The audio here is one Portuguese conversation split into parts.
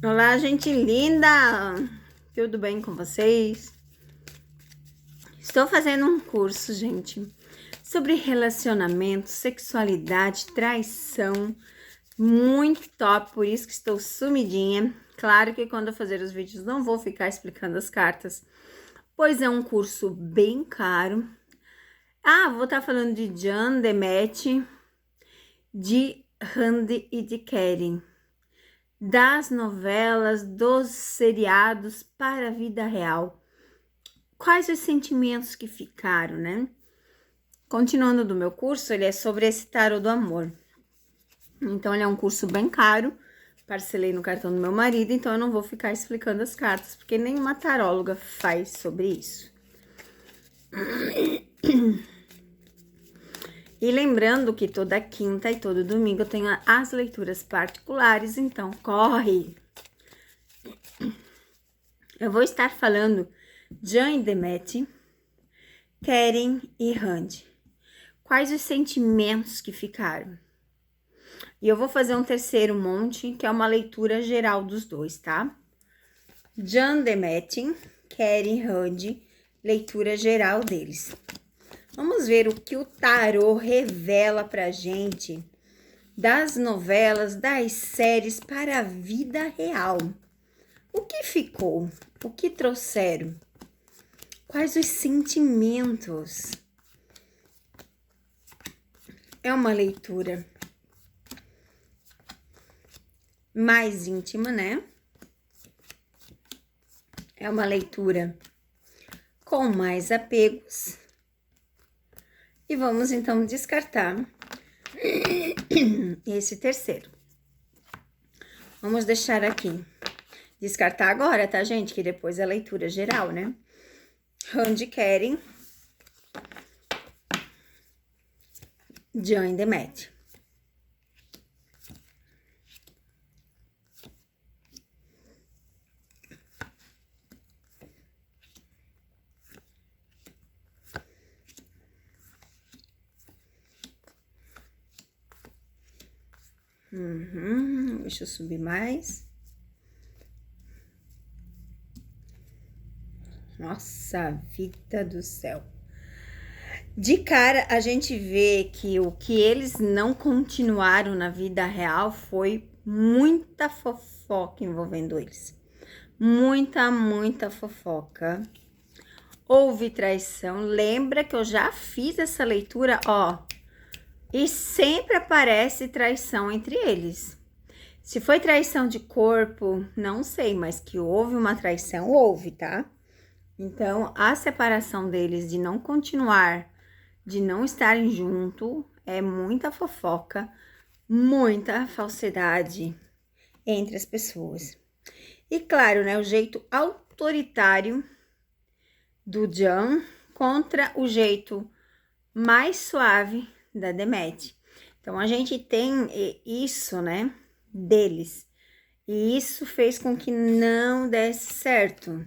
Olá, gente linda! Tudo bem com vocês? Estou fazendo um curso, gente, sobre relacionamento, sexualidade, traição, muito top, por isso que estou sumidinha. Claro que quando eu fazer os vídeos não vou ficar explicando as cartas, pois é um curso bem caro. Vou estar falando de Jan, de Matt, de Randy e de Karen. Das novelas, dos seriados para a vida real. Quais os sentimentos que ficaram, né? Continuando do meu curso, ele é sobre esse tarô do amor. Então, ele é um curso bem caro. Parcelei no cartão do meu marido, então eu não vou ficar explicando as cartas, porque nenhuma taróloga faz sobre isso. E lembrando que toda quinta e todo domingo eu tenho as leituras particulares, então corre! Eu vou estar falando Jan e Demet, Karen e Randy. Quais os sentimentos que ficaram? E eu vou fazer um terceiro monte, que é uma leitura geral dos dois, tá? Jan, Demet, Karen e Randy, leitura geral deles. Vamos ver o que o tarô revela pra gente das novelas, das séries para a vida real. O que ficou? O que trouxeram? Quais os sentimentos? É uma leitura mais íntima, né? É uma leitura com mais apegos. E vamos então descartar esse terceiro. Vamos deixar aqui. Descartar agora, tá, gente? Que depois é a leitura geral, né? Randy, Karen, Jan e Demet. Deixa eu subir mais. Nossa, vida do céu. De cara, a gente vê que o que eles não continuaram na vida real foi muita fofoca envolvendo eles. Muita fofoca. Houve traição. Lembra que eu já fiz essa leitura, ó. E sempre aparece traição entre eles. Se foi traição de corpo, não sei, mas que houve uma traição, houve, tá? Então, a separação deles de não continuar, de não estarem junto, é muita fofoca, muita falsidade entre as pessoas. E claro, né, o jeito autoritário do Jan contra o jeito mais suave da Demet. Então, a gente tem isso, né, deles. E isso fez com que não desse certo.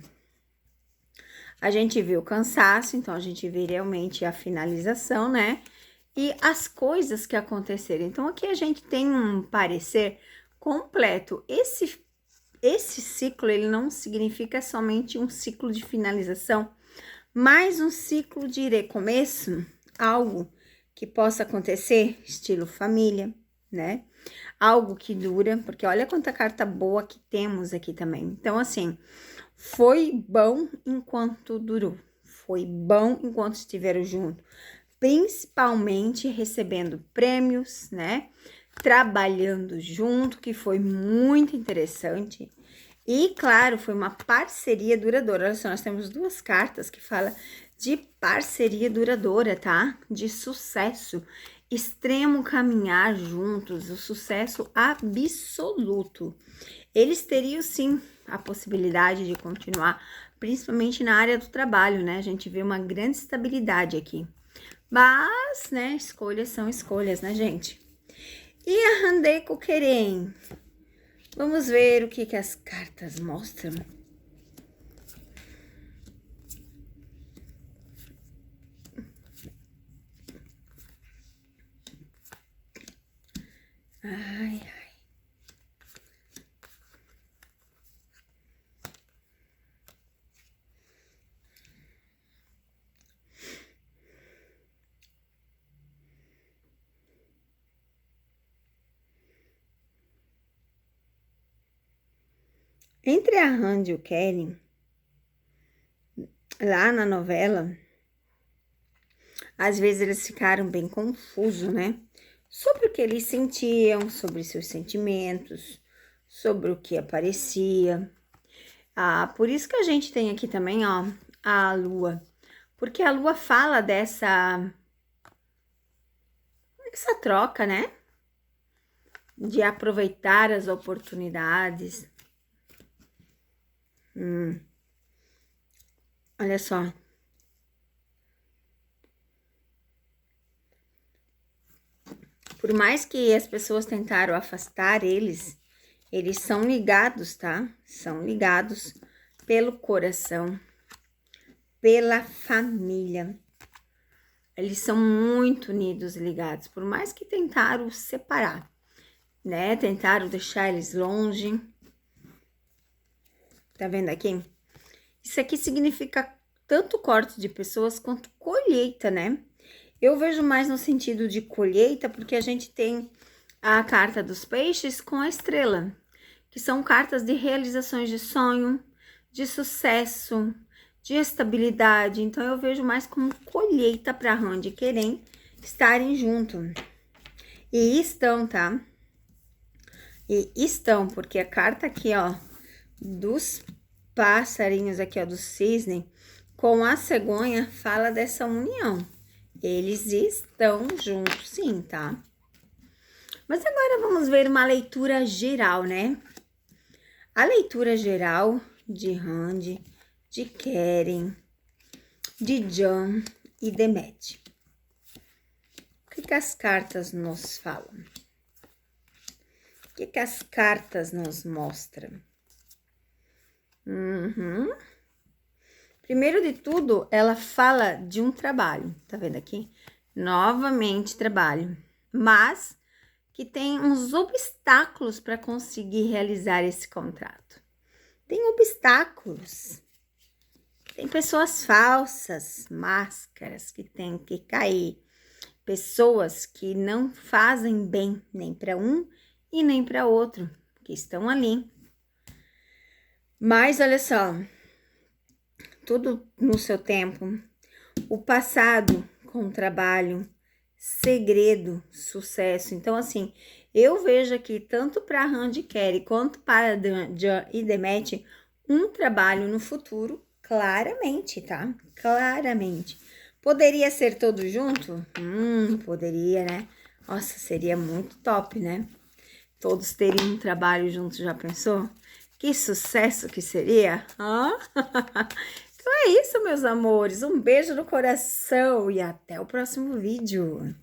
A gente viu o cansaço, então a gente vê realmente a finalização, né? E as coisas que aconteceram. Então, aqui a gente tem um parecer completo. Esse ciclo, ele não significa somente um ciclo de finalização, mas um ciclo de recomeço, algo que possa acontecer, estilo família, né? Algo que dura, porque olha quanta carta boa que temos aqui também. Então, assim, foi bom enquanto durou, foi bom enquanto estiveram juntos, principalmente recebendo prêmios, né? Trabalhando junto, que foi muito interessante. E, claro, foi uma parceria duradoura. Olha só, nós temos duas cartas que falam de parceria duradoura, tá? De sucesso, extremo caminhar juntos, o sucesso absoluto. Eles teriam, sim, a possibilidade de continuar, principalmente na área do trabalho, né? A gente vê uma grande estabilidade aqui. Mas, né, escolhas são escolhas, né, gente? E a Handeiko Keren? Vamos ver o que as cartas mostram. Ai. Entre a Randy e o Kelly, lá na novela, às vezes eles ficaram bem confusos, né? Sobre o que eles sentiam, sobre seus sentimentos, sobre o que aparecia. Por isso que a gente tem aqui também, ó, a Lua. Porque a Lua fala dessa troca, né? De aproveitar as oportunidades. Olha só. Por mais que as pessoas tentaram afastar eles são ligados, tá? São ligados pelo coração, pela família. Eles são muito unidos e ligados, por mais que tentaram separar, né? Tentaram deixar eles longe. Tá vendo aqui? Isso aqui significa tanto corte de pessoas quanto colheita, né? Eu vejo mais no sentido de colheita, porque a gente tem a carta dos peixes com a estrela, que são cartas de realizações de sonho, de sucesso, de estabilidade. Então, eu vejo mais como colheita para Randy e Keren estarem juntos. E estão, tá? E estão, porque a carta aqui, ó, dos passarinhos aqui, ó, do cisne, com a cegonha, fala dessa união. Eles estão juntos, sim, tá? Mas agora vamos ver uma leitura geral, né? A leitura geral de Randy, de Keren, de John e de Matt. O que as cartas nos falam? O que as cartas nos mostram? Primeiro de tudo, ela fala de um trabalho, tá vendo aqui? Novamente trabalho, mas que tem uns obstáculos para conseguir realizar esse contrato. Tem obstáculos, tem pessoas falsas, máscaras que tem que cair, pessoas que não fazem bem nem para um e nem para outro, que estão ali. Mas olha só, tudo no seu tempo. O passado com trabalho, segredo, sucesso. Então, assim, eu vejo aqui, tanto para Randy e Keren quanto para John e Demet, um trabalho no futuro, claramente, tá? Claramente. Poderia ser todo junto? Poderia, né? Nossa, seria muito top, né? Todos teriam um trabalho juntos, já pensou? Que sucesso que seria? Então é isso, meus amores. Um beijo no coração e até o próximo vídeo.